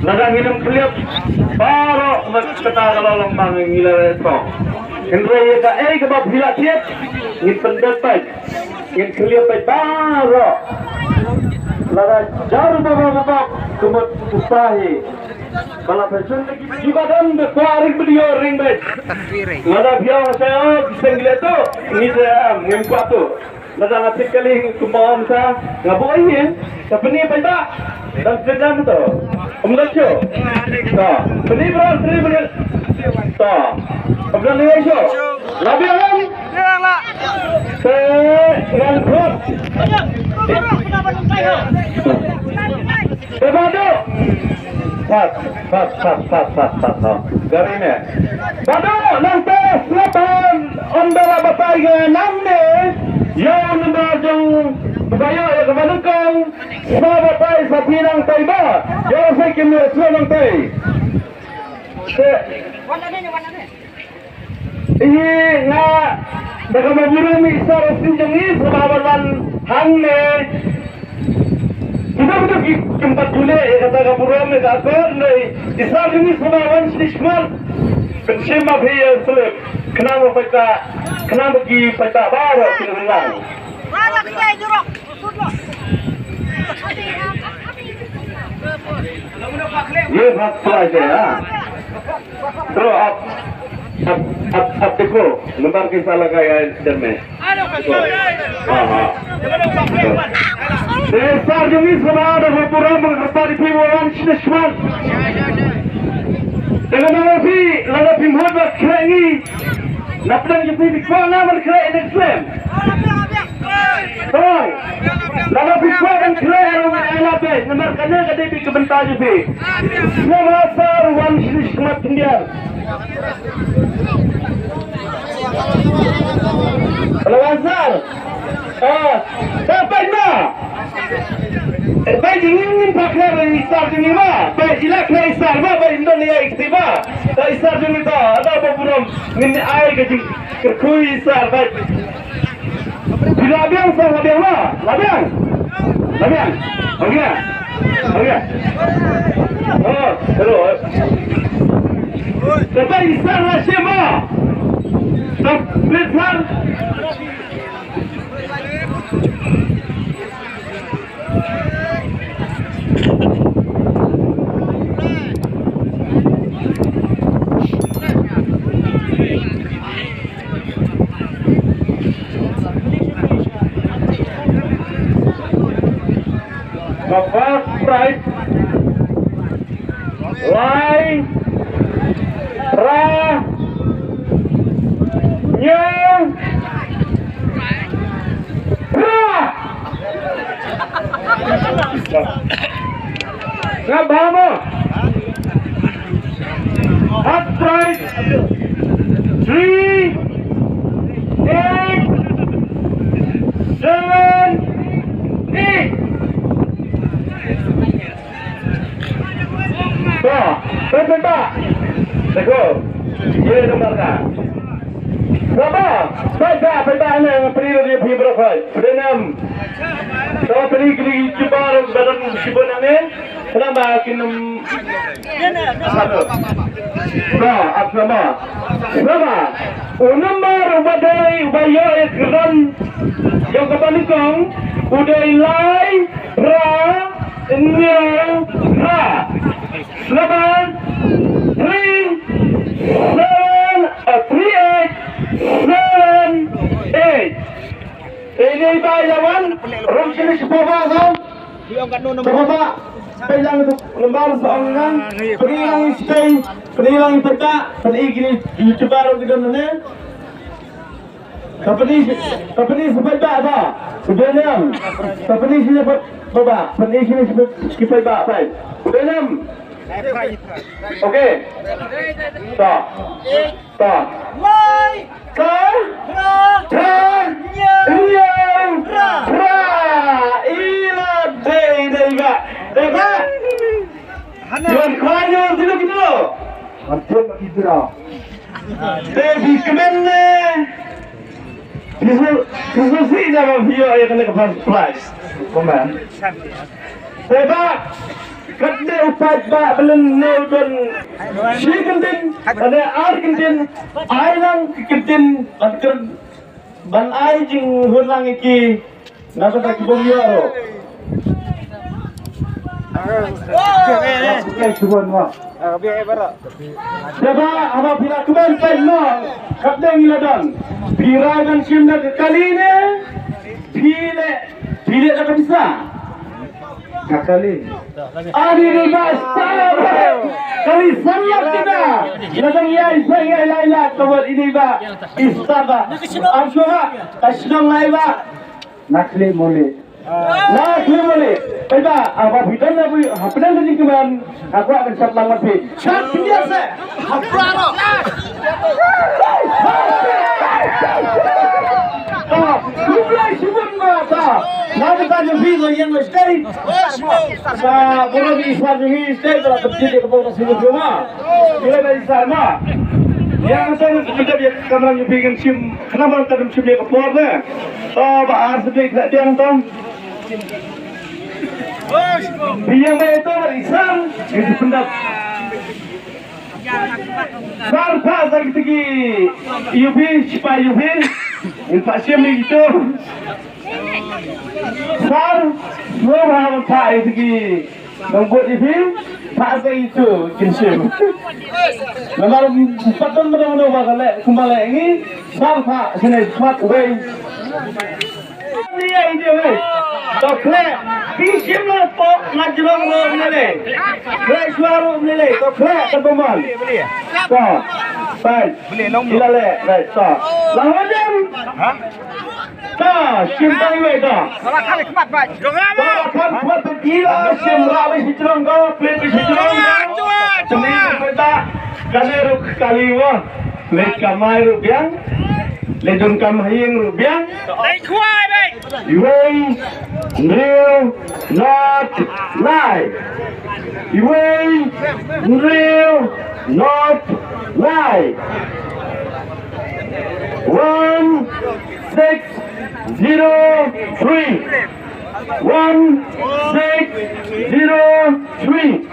Ladang hilang kelip baru kita kalau lembang gila itu. Kendrai ka kebab hilak siap ngin pendapat ngin kelip baru ladang jauh bawa kumut usahi bala pesun lagi juga dan kuaring beliau ring bet ladang biar saya bisa ngeliat tu ini saya ngin kuat tu ladang asyik kali kumam sa ngabuai ya tapi ni apa dan sedang tu umlacho tak beli beras beli tak kemudian ni aja lebih kan lah ngangkut badu fat garine badu nanti selapan ondala batai namne yang nembajung Bayo ya kemanukang sahabat tay sa pinang tay ba? Yo sa kimneswa ng tay. Wala na. Iyi nga nakamaburo mi isa rasin yung isa mabalan hangne. Kita kempat gule kata kaburo mi kakor na isa yung isa mabalan sinishmal. Bensyema bhiya sulim. Kenapa ki pata baro sinulang. Wala kaya jurok. ये भाग तो आ जाए तो आप देखो नंबर कैसा लगा है इधर में हाँ सार जमी समाज और पूरा मंगलवार भी वो अंशनिश्वास dengan nabi lalu pimhot berkhengi naplang jadi dikau nama berkhengi in Islam Toy, lalu pimhot dan khengi orang elate nomor kena kadai bi kebentar jadi nama sar wan shishmat India lalu sar sampai na baik ingin pakai isar ini mah, baik ilak na isar mah, baik Indonesia iktiba, tak isar ini tak, ada apa pun ini air kecil kerkui isar baik. Bila abiang sah abiang mah, abiang, okey. Oh, terus. Tapi isar lah siapa? Tak besar. The first prize Lai Ra Nyung Ra Ngabamo First prize 3 8 7 8 Berapa? देखो ये नंबर का berapa? Berapa yang periode di berapa? Berenam. Kalau pergi coba badan sibonangan, kenapa kinum? Satu. Nah, apa? Berapa? Nomor badai bayo ekran yang kepanikong udai lai ra nyau ra. 7 3 7 3 8 ini bayawan rum sini sebuah kan coba pegang itu lembar seorang penilang stay penilang peta penigini coba rum di dalamnya company sampai apa sudah 6 company sini coba penigini sampai apa sudah 6 Okey. Tak. Lai Jual kuahnya dulu gitu. Macam begitu dah. Tapi kemen Bisu sih jangan video yang kena kepas price. Komen. Sebab kerja upat bak belum nol si kentin ada air kentin air lang kentin ban air jing hulang iki nasa tak kibom yaro. Okay, subon mo. Diba, apa pila kemen no kerja ngiladan. Piragan simna kali ni pile tak bisa. Kakali. Adi ni bas kali sangat kita. Nadang saya laila tawar ini ba istaba. Amshoha kashdong lai ba. Nakli mole. Baiklah, apa bidan apa hapenan tadi keman aku akan siap lambat pi. Siap biasa. Hapraro. Bukan cuma mata. Nanti tanya video yang mesti. Boleh bisa juga stay kalau terjadi kepada sini semua. Boleh bisa mah. Yang saya kita dia kamera bikin sim, kenapa kadang sim dia keluar deh? Bahar sedikit dia nonton. Biang itu berisan itu pendat. Sarpa dari segi Yubi, siapa Yubi? Inflasi begitu. Sar, semua pak segi membuat Yubi, pak itu kinsim. Memang patut benar-benar kembali ini sarpa sini cepat away. Dia ini Tokle, kisim lo pok ngajrong lo nilai, kle suara nilai, tokle terpeman. So, baik, bila le, baik, so, lawan jam. So, simpang we so. Kalau kami kemat baik. Kan buat gila, sim rawi si jerong go, play si jerong go. Cumi kita kaneruk kaliwa, le kamai rupiang. Ledon kamahing rubiang. Lấy khoai đây. Iway, real, not lie. Iway, real, not lie. 1603. 1603.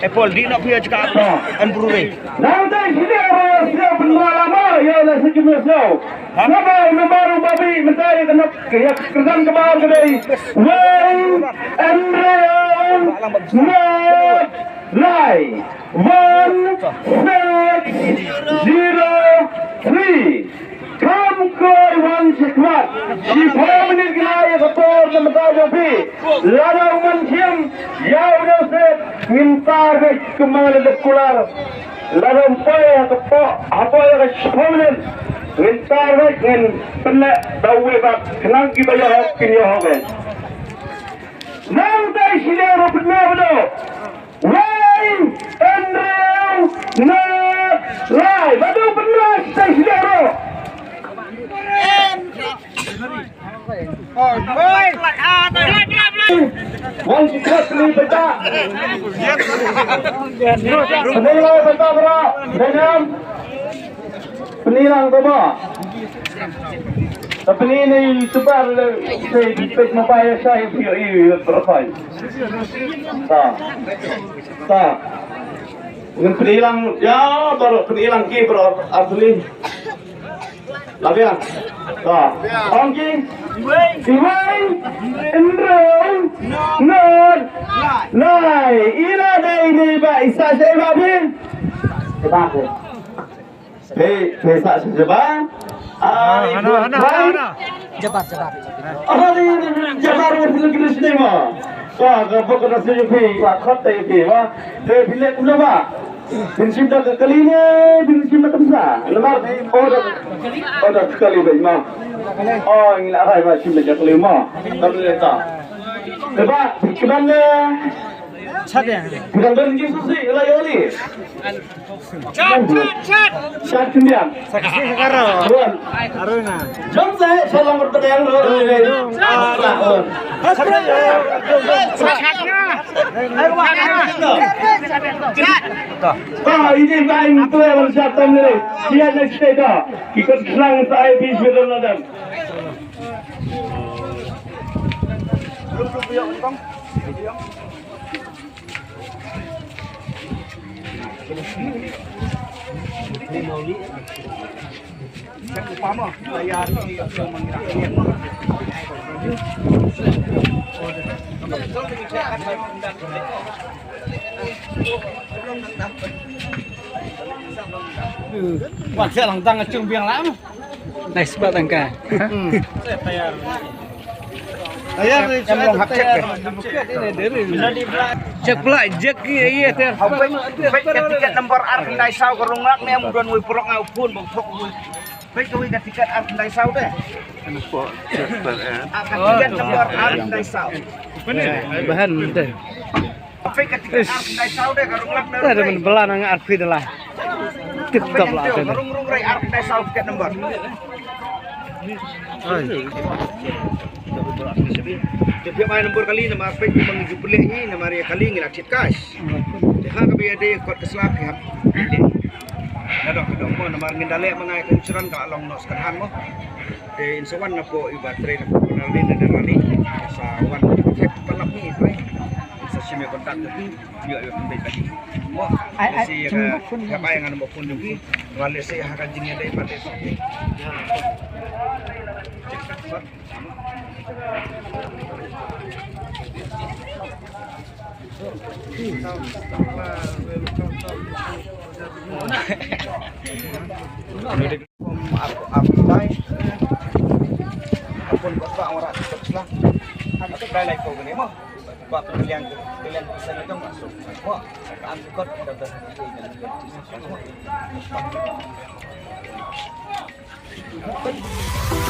Apple di nak punya cakap improve. Nanti sini orang siap lama ya lah sejumlah so. Nama baru babi mentari kena kerjaan kebal kedai. One and round, not lie. 1603. Come koi one sekmat. Si menit gaya ketor dan mentajam pi. Lada uman siam. Ya udah set. Minta ke kemana dekular. Lada umpai kepo. Apa yang ke 10 menit. Minta ke dengan penak dawe bak. Kenang kita ya hok kini hok. Nanti sini orang benar betul. Wine and round, not lie. Betul benar sini orang. One secret ni beta. Penilai beta bro. Dengan penilai tu bro. Tapi ni sebar saya dipet mobile saya via profile. Tak. Dengan penilai ya baru penilai ki bro asli. Labian. Ongki. Iway. Enroll. Non. Nai. Ina dai ni ba isa saya babin. Sebab. Hei, sa sebab. Jabat. Ni jabar film kita sinema. Wah, apa kena sejupi, wah kota itu, wah. Bila pula ba. Prinsip dah kali ni, prinsip macam mana? Lembar order sekali baik mah. Oh, ini lah hai macam macam kali mah. Tapi letak. Sebab kemana? Bukan berhenti susi, lah yang ni. Chat kemudian. Saksi sekarang. Bukan. Aruna. Jom saya salam bertanya dulu. Ini main tu yang bersatu ni. Dia nak stay dah. Ikut selang saya bis berlalu. Bạn sẽ lòng tăng ở trường biếng lắm. Này sebab tangka. Em long hấp cek ke. Cek pula jek iya ter. Hau baik tiket nombor Arndai Sau ke runglak ni am don wi purok ngau pun bang thok wi. Baik wi tiket Arndai Sau deh. Tiket nombor Arndai Sau. Bahan tu. Baik tiket Arndai Sau deh ke runglak ni. Ada men belan ang arfi dah. TikTok lah tu. Rung rai Arndai Sau tiket nombor. Dia main nombor kali nama apa yang menguji pelih ni nama dia kali ngelak cip cash. Dia kami ada kod keselap pihak. Nadok mo nama ngendale mengai kuncuran ka along nos kanhan mo. De insawan na po ibatere na po nalin na darani sa wan cek palap ni ito eh. Sa sime kontak ni yo yo pendai tadi. Mo si ka yang ano mo pun dugi wala si hakan jingnya dai pate. Apun kota orang setelah ada kali kau ni mo buat pilihan pesan itu masuk mo angkot dapat ini